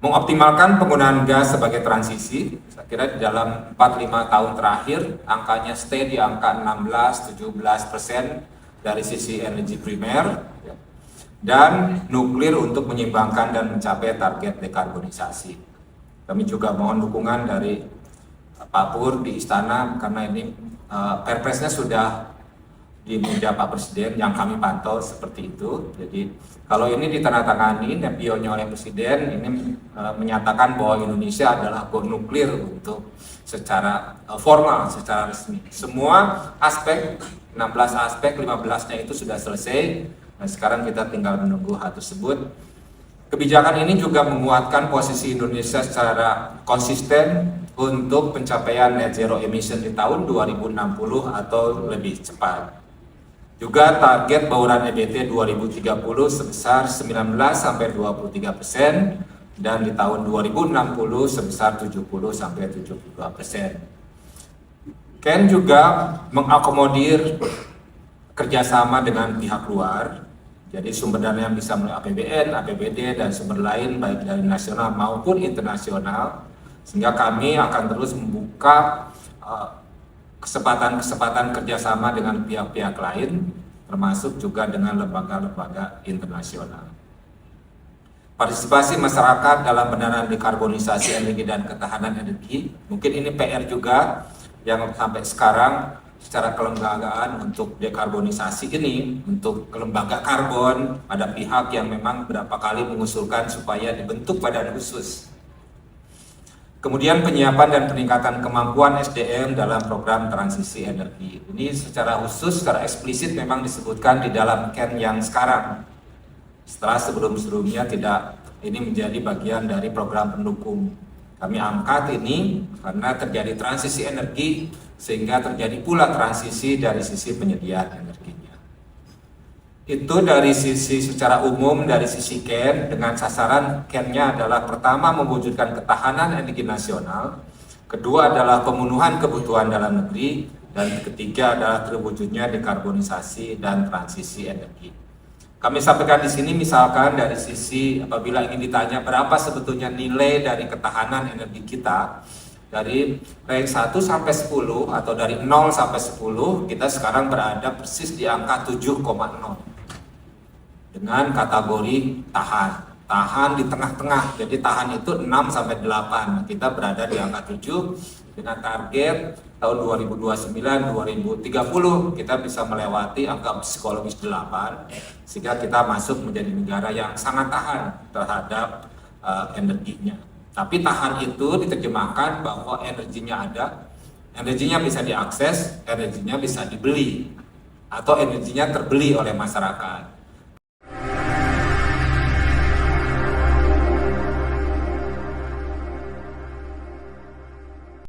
Mengoptimalkan penggunaan gas sebagai transisi, saya kira di dalam 4-5 tahun terakhir, angkanya stay di angka 16-17% dari sisi energi primer, dan nuklir untuk menyeimbangkan dan mencapai target dekarbonisasi. Kami juga mohon dukungan dari Pak Pur di Istana, karena ini perpresnya sudah di meja Pak Presiden yang kami pantau seperti itu. Jadi kalau ini ditandatangani nepionya oleh Presiden, ini menyatakan bahwa Indonesia adalah go nuklir untuk secara formal, secara resmi. Semua aspek, 16 aspek, 15-nya itu sudah selesai. Nah, sekarang kita tinggal menunggu hal tersebut. Kebijakan ini juga menguatkan posisi Indonesia secara konsisten untuk pencapaian net zero emission di tahun 2060 atau lebih cepat. Juga target bauran EBT 2030 sebesar 19-23% dan di tahun 2060 sebesar 70-72%. Ken juga mengakomodir kerjasama dengan pihak luar, jadi sumber dana yang bisa melalui APBN, APBD, dan sumber lain baik dari nasional maupun internasional, sehingga kami akan terus membuka kesempatan-kesempatan kerjasama dengan pihak-pihak lain, termasuk juga dengan lembaga-lembaga internasional. Partisipasi masyarakat dalam pendanaan dekarbonisasi energi dan ketahanan energi, mungkin ini PR juga yang sampai sekarang secara kelembagaan untuk dekarbonisasi ini, untuk kelembaga karbon, ada pihak yang memang berapa kali mengusulkan supaya dibentuk badan khusus. Kemudian penyiapan dan peningkatan kemampuan SDM dalam program transisi energi. Ini secara khusus, secara eksplisit memang disebutkan di dalam Ken yang sekarang. Setelah sebelum-sebelumnya tidak ini menjadi bagian dari program pendukung. Kami angkat ini karena terjadi transisi energi sehingga terjadi pula transisi dari sisi penyediaan energinya. Itu dari sisi secara umum, dari sisi Ken, dengan sasaran Ken-nya adalah pertama mewujudkan ketahanan energi nasional, kedua adalah pemenuhan kebutuhan dalam negeri, dan ketiga adalah terwujudnya dekarbonisasi dan transisi energi. Kami sampaikan di sini misalkan dari sisi apabila ingin ditanya berapa sebetulnya nilai dari ketahanan energi kita, dari range 1 sampai 10 atau dari 0 sampai 10, kita sekarang berada persis di angka 7,0. Dengan kategori tahan di tengah-tengah, jadi tahan itu 6 sampai 8, kita berada di angka 7 dengan target tahun 2029-2030 kita bisa melewati angka psikologis 8 sehingga kita masuk menjadi negara yang sangat tahan terhadap energinya. Tapi tahan itu diterjemahkan bahwa energinya ada, energinya bisa diakses, energinya bisa dibeli atau energinya terbeli oleh masyarakat.